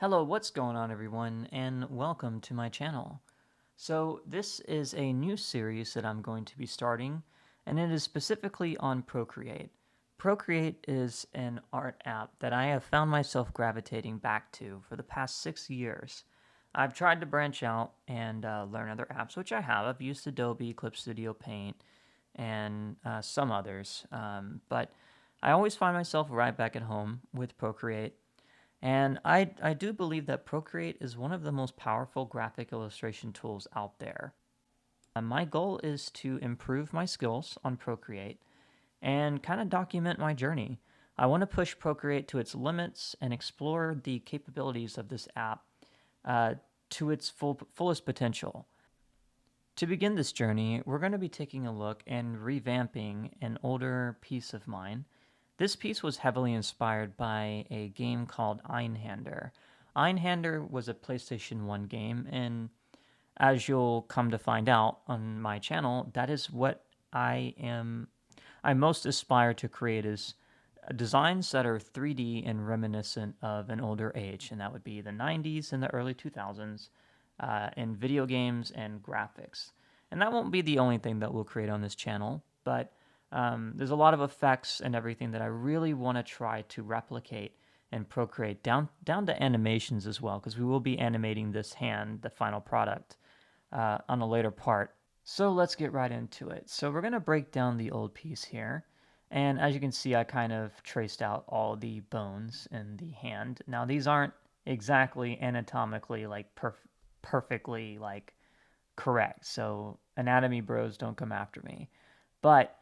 Hello, what's going on everyone, and welcome to my channel. So this is a new series that I'm going to be starting, and it is specifically on Procreate. Procreate is an art app that I have found myself gravitating back to for the past 6 years. I've tried to branch out and learn other apps, which I have. I've used Adobe, Clip Studio Paint, and some others, but I always find myself right back at home with Procreate, and I do believe that Procreate is one of the most powerful graphic illustration tools out there. My goal is to improve my skills on Procreate and kind of document my journey. I want to push Procreate to its limits and explore the capabilities of this app uh, to its fullest potential. To begin this journey, we're going to be taking a look and revamping an older piece of mine. This piece was heavily inspired by a game called Einhander. Einhander was a PlayStation 1 game, and as you'll come to find out on my channel, that is what I most aspire to create is designs that are 3D and reminiscent of an older age, and that would be the 90s and the early 2000s in video games and graphics. And that won't be the only thing that we'll create on this channel, but there's a lot of effects and everything that I really want to try to replicate and Procreate down to animations as well, because we will be animating this hand, the final product, on a later part. So let's get right into it. So we're going to break down the old piece here. And as you can see, I kind of traced out all the bones in the hand. Now these aren't exactly anatomically like perfectly like correct. So anatomy bros don't come after me. But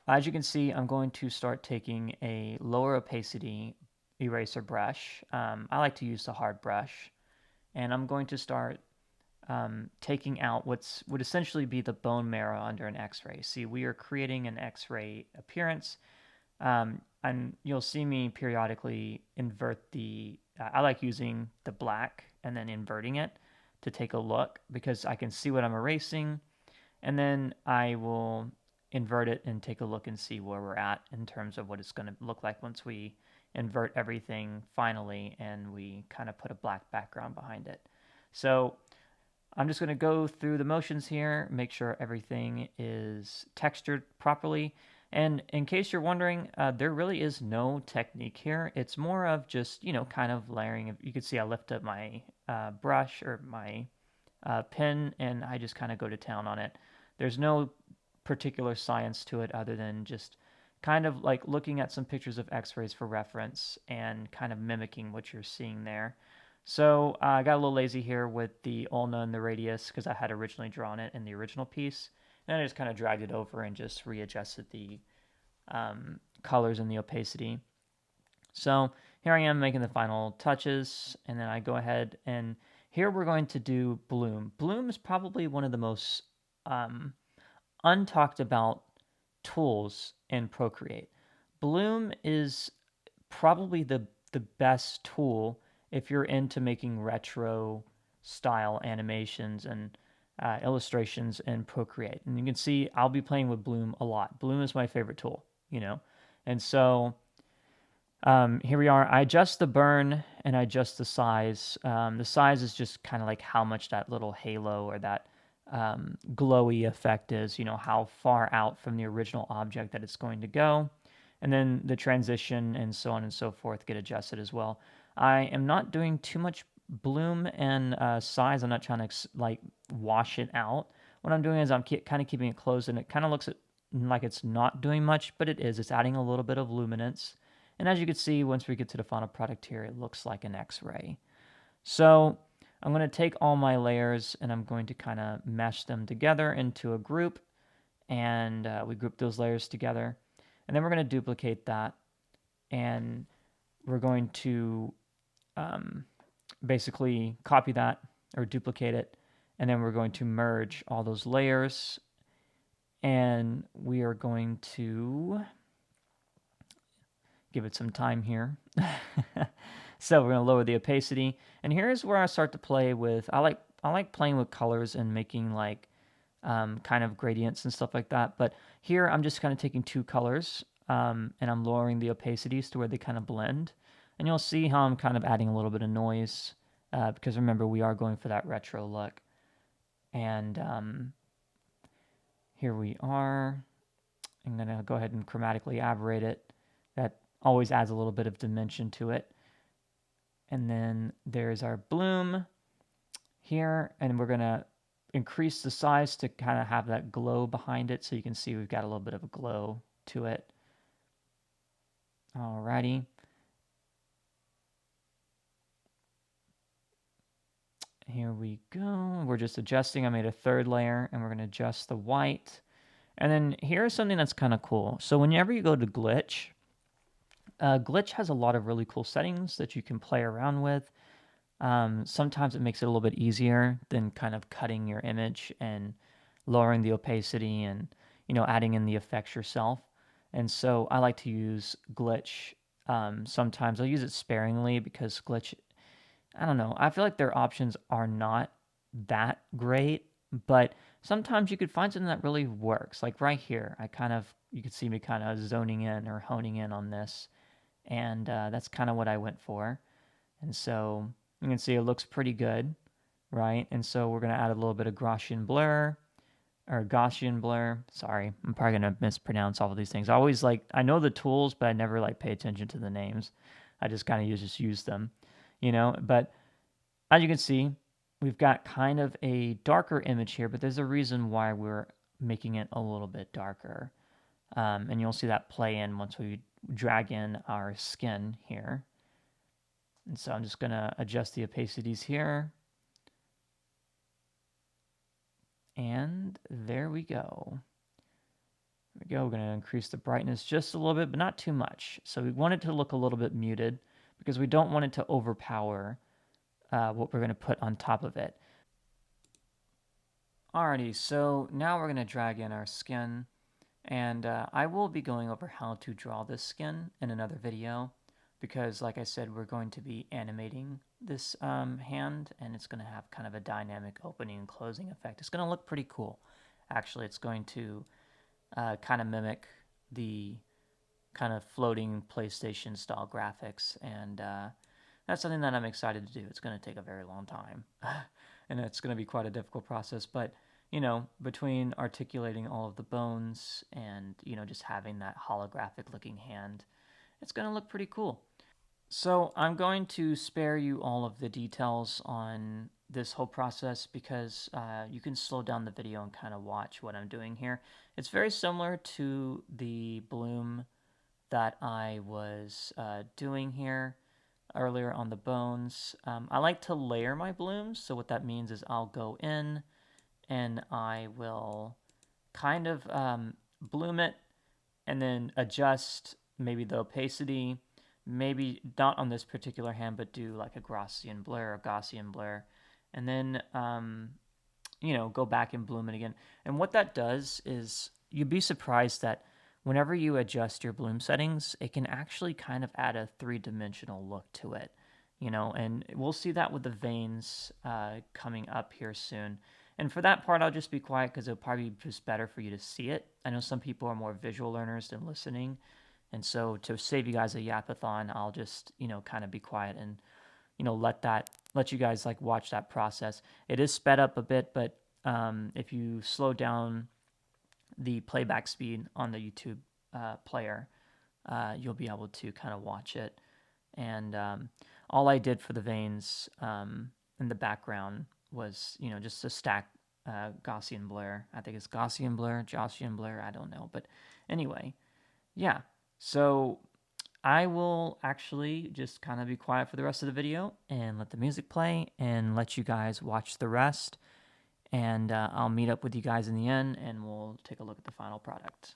as you can see, I'm going to start taking a lower opacity eraser brush. I like to use the hard brush. And I'm going to start taking out would essentially be the bone marrow under an x-ray. See, we are creating an x-ray appearance. And you'll see me periodically invert I like using the black and then inverting it to take a look because I can see what I'm erasing, and then I will invert it and take a look and see where we're at in terms of what it's going to look like once we invert everything finally and we kind of put a black background behind it. So I'm just going to go through the motions here, make sure everything is textured properly. And in case you're wondering, there really is no technique here. It's more of just, kind of layering. You can see I lift up my brush or my pen, and I just kind of go to town on it. There's no particular science to it other than just kind of like looking at some pictures of x-rays for reference and kind of mimicking what you're seeing there. So I got a little lazy here with the ulna and the radius because I had originally drawn it in the original piece. And I just kind of dragged it over and just readjusted the colors and the opacity. So here I am making the final touches, and then I go ahead and here we're going to do bloom. Bloom is probably one of the most untalked about tools in Procreate. Bloom is probably the best tool if you're into making retro style animations and illustrations in Procreate. And you can see I'll be playing with Bloom a lot. Bloom is my favorite tool, And so here we are. I adjust the burn and I adjust the size. The size is just kind of like how much that little halo or that glowy effect is, how far out from the original object that it's going to go. And then the transition and so on and so forth get adjusted as well. I am not doing too much bloom and size. I'm not trying to like wash it out. What I'm doing is I'm kind of keeping it closed, and it kind of looks like it's not doing much, but it is. It's adding a little bit of luminance. And as you can see, once we get to the final product here, it looks like an X-ray. So I'm going to take all my layers and I'm going to kind of mesh them together into a group. And we group those layers together. And then we're going to duplicate that. And we're going to basically copy that or duplicate it. And then we're going to merge all those layers. And we are going to give it some time here. So we're going to lower the opacity. And here's where I start to play with, I like playing with colors and making like kind of gradients and stuff like that. But here I'm just kind of taking two colors and I'm lowering the opacities to where they kind of blend. And you'll see how I'm kind of adding a little bit of noise because remember, we are going for that retro look. And here we are. I'm going to go ahead and chromatically aberrate it. That always adds a little bit of dimension to it. And then there's our bloom here, and we're going to increase the size to kind of have that glow behind it, so you can see we've got a little bit of a glow to it. Alrighty. Here we go. We're just adjusting. I made a third layer, and we're going to adjust the white. And then here's something that's kind of cool. So whenever you go to Glitch, Glitch has a lot of really cool settings that you can play around with. Sometimes it makes it a little bit easier than kind of cutting your image and lowering the opacity and, adding in the effects yourself. And so I like to use Glitch. Sometimes I'll use it sparingly because Glitch, I don't know, I feel like their options are not that great, but sometimes you could find something that really works. Like right here, you could see me kind of zoning in or honing in on this. And that's kind of what I went for. And so you can see it looks pretty good, right? And so we're going to add a little bit of Gaussian blur. Sorry, I'm probably going to mispronounce all of these things. I know the tools, but I never pay attention to the names. I just kind of just use them, But as you can see, we've got kind of a darker image here, but there's a reason why we're making it a little bit darker. And you'll see that play in once we drag in our skin here. And so I'm just going to adjust the opacities here. And there we go. There we go. We're going to increase the brightness just a little bit, but not too much. So we want it to look a little bit muted because we don't want it to overpower what we're going to put on top of it. Alrighty, so now we're going to drag in our skin. And I will be going over how to draw this skin in another video because, like I said, we're going to be animating this hand, and it's going to have kind of a dynamic opening and closing effect. It's going to look pretty cool. Actually, it's going to kind of mimic the kind of floating PlayStation style graphics, and that's something that I'm excited to do. It's going to take a very long time, and it's going to be quite a difficult process, but between articulating all of the bones and, just having that holographic looking hand, it's going to look pretty cool. So I'm going to spare you all of the details on this whole process because you can slow down the video and kind of watch what I'm doing here. It's very similar to the bloom that I was doing here earlier on the bones. I like to layer my blooms, so what that means is I'll go in and I will kind of bloom it and then adjust maybe the opacity, maybe not on this particular hand, but do like a Gaussian blur, and then, go back and bloom it again. And what that does is you'd be surprised that whenever you adjust your bloom settings, it can actually kind of add a three-dimensional look to it, and we'll see that with the veins coming up here soon. And for that part, I'll just be quiet because it'll probably be just better for you to see it. I know some people are more visual learners than listening. And so to save you guys a yapathon, I'll just, kind of be quiet and, let you guys watch that process. It is sped up a bit, but if you slow down the playback speed on the YouTube player, you'll be able to kind of watch it. And all I did for the veins in the background was, just to stack Gaussian blur. I think it's Gaussian blur, I don't know. But anyway, yeah. So I will actually just kind of be quiet for the rest of the video and let the music play and let you guys watch the rest. And I'll meet up with you guys in the end and we'll take a look at the final product.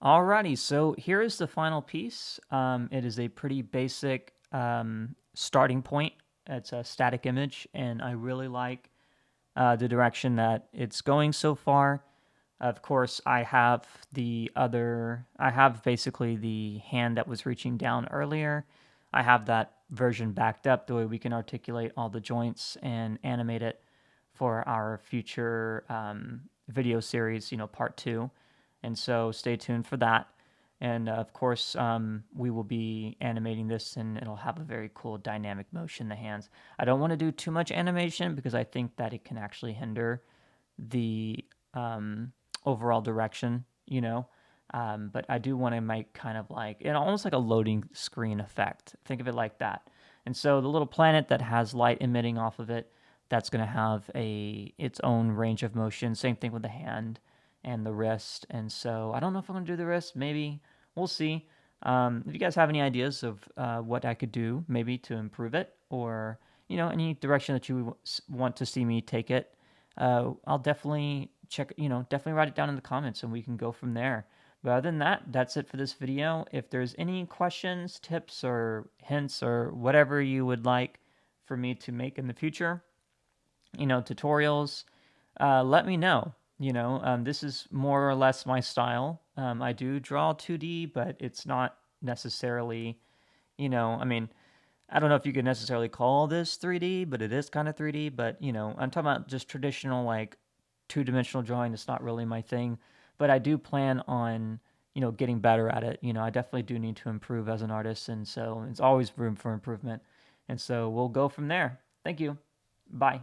Alrighty, so here is the final piece. It is a pretty basic starting point. It's a static image, and I really like the direction that it's going so far. Of course, I have basically the hand that was reaching down earlier. I have that version backed up the way we can articulate all the joints and animate it for our future video series, part two. And so stay tuned for that. And of course, we will be animating this and it'll have a very cool dynamic motion in the hands. I don't want to do too much animation because I think that it can actually hinder the overall direction, but I do want to make kind of like, almost like a loading screen effect. Think of it like that. And so the little planet that has light emitting off of it, that's going to have its own range of motion. Same thing with the hand and the wrist. And so I don't know if I'm going to do the wrist. Maybe we'll see. If you guys have any ideas of what I could do, maybe to improve it, or any direction that you want to see me take it, I'll definitely definitely write it down in the comments, and we can go from there. But other than that, that's it for this video. If there's any questions, tips, or hints, or whatever you would like for me to make in the future, tutorials, let me know. This is more or less my style. I do draw 2D, but it's not necessarily, I mean, I don't know if you could necessarily call this 3D, but it is kind of 3D. But, I'm talking about just traditional, like, two-dimensional drawing. It's not really my thing. But I do plan on, getting better at it. I definitely do need to improve as an artist. And so it's always room for improvement. And so we'll go from there. Thank you. Bye.